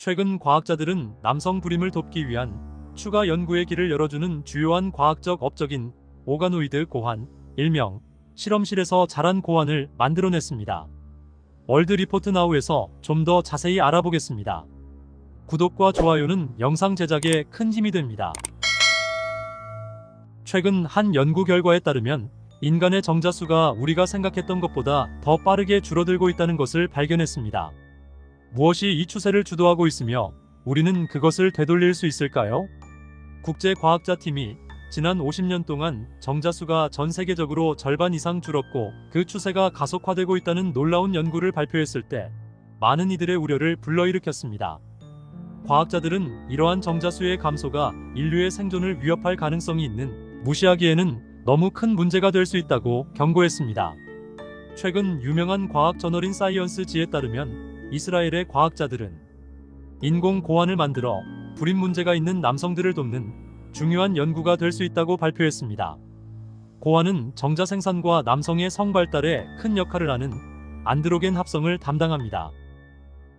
최근 과학자들은 남성 불임을 돕기 위한 추가 연구의 길을 열어주는 주요한 과학적 업적인 오가노이드 고환, 일명 실험실에서 자란 고환을 만들어냈습니다. 월드 리포트 나우에서 좀 더 자세히 알아보겠습니다. 구독과 좋아요는 영상 제작에 큰 힘이 됩니다. 최근 한 연구 결과에 따르면 인간의 정자수가 우리가 생각했던 것보다 더 빠르게 줄어들고 있다는 것을 발견했습니다. 무엇이 이 추세를 주도하고 있으며 우리는 그것을 되돌릴 수 있을까요? 국제과학자팀이 지난 50년 동안 정자수가 전 세계적으로 절반 이상 줄었고 그 추세가 가속화되고 있다는 놀라운 연구를 발표했을 때 많은 이들의 우려를 불러일으켰습니다. 과학자들은 이러한 정자수의 감소가 인류의 생존을 위협할 가능성이 있는 무시하기에는 너무 큰 문제가 될 수 있다고 경고했습니다. 최근 유명한 과학 저널인 사이언스지에 따르면 이스라엘의 과학자들은 인공 고환을 만들어 불임 문제가 있는 남성들을 돕는 중요한 연구가 될 수 있다고 발표했습니다. 고환은 정자 생산과 남성의 성 발달에 큰 역할을 하는 안드로겐 합성을 담당합니다.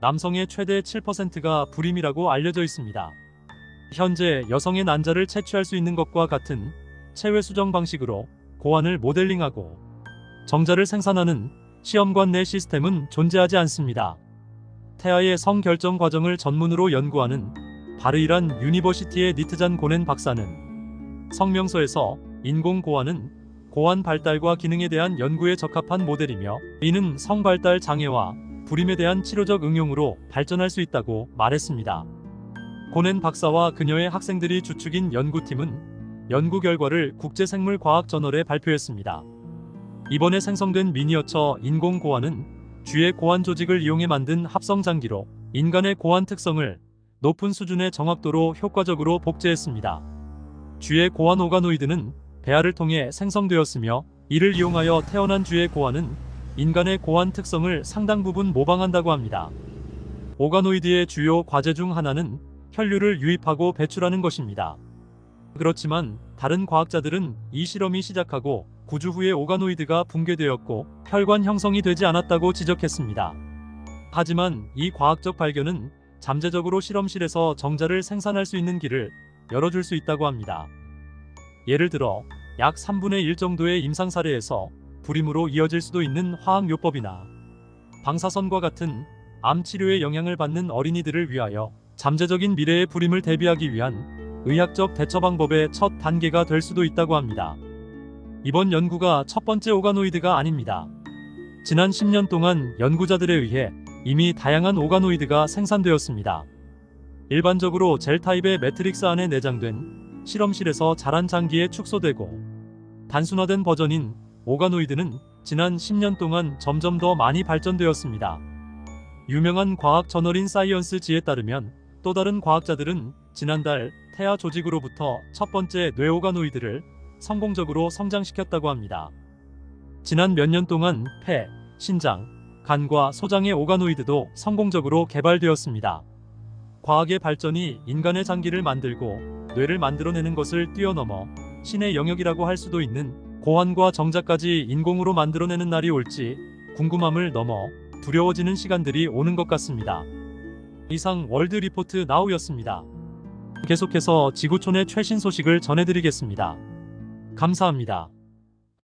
남성의 최대 7%가 불임이라고 알려져 있습니다. 현재 여성의 난자를 채취할 수 있는 것과 같은 체외 수정 방식으로 고환을 모델링하고 정자를 생산하는 시험관 내 시스템은 존재하지 않습니다. 태아의 성 결정 과정을 전문으로 연구하는 바르이란 유니버시티의 니트잔 고넨 박사는 성명서에서 인공 고환은 고환 발달과 기능에 대한 연구에 적합한 모델이며 이는 성 발달 장애와 불임에 대한 치료적 응용으로 발전할 수 있다고 말했습니다. 고넨 박사와 그녀의 학생들이 주축인 연구팀은 연구 결과를 국제생물과학 저널에 발표했습니다. 이번에 생성된 미니어처 인공 고환은 쥐의 고환 조직을 이용해 만든 합성 장기로 인간의 고환 특성을 높은 수준의 정확도로 효과적으로 복제했습니다. 쥐의 고환 오가노이드는 배아를 통해 생성되었으며 이를 이용하여 태어난 쥐의 고환은 인간의 고환 특성을 상당 부분 모방한다고 합니다. 오가노이드의 주요 과제 중 하나는 혈류를 유입하고 배출하는 것입니다. 그렇지만 다른 과학자들은 이 실험이 시작하고 9주 후에 오가노이드가 붕괴되었고 혈관 형성이 되지 않았다고 지적했습니다. 하지만 이 과학적 발견은 잠재적으로 실험실에서 정자를 생산할 수 있는 길을 열어줄 수 있다고 합니다. 예를 들어 약 3분의 1 정도의 임상 사례에서 불임으로 이어질 수도 있는 화학요법이나 방사선과 같은 암 치료에 영향을 받는 어린이들을 위하여 잠재적인 미래의 불임을 대비하기 위한 의학적 대처 방법의 첫 단계가 될 수도 있다고 합니다. 이번 연구가 첫 번째 오가노이드가 아닙니다. 지난 10년 동안 연구자들에 의해 이미 다양한 오가노이드가 생산되었습니다. 일반적으로 젤 타입의 매트릭스 안에 내장된 실험실에서 자란 장기에 축소되고 단순화된 버전인 오가노이드는 지난 10년 동안 점점 더 많이 발전되었습니다. 유명한 과학 저널인 사이언스지에 따르면 또 다른 과학자들은 지난달 태아 조직으로부터 첫 번째 뇌 오가노이드를 성공적으로 성장시켰다고 합니다. 지난 몇 년 동안 폐, 신장, 간과 소장의 오가노이드도 성공적으로 개발되었습니다. 과학의 발전이 인간의 장기를 만들고 뇌를 만들어내는 것을 뛰어넘어 신의 영역이라고 할 수도 있는 고환과 정자까지 인공으로 만들어내는 날이 올지 궁금함을 넘어 두려워지는 시간들이 오는 것 같습니다. 이상 월드 리포트 나우였습니다. 계속해서 지구촌의 최신 소식을 전해드리겠습니다. 감사합니다.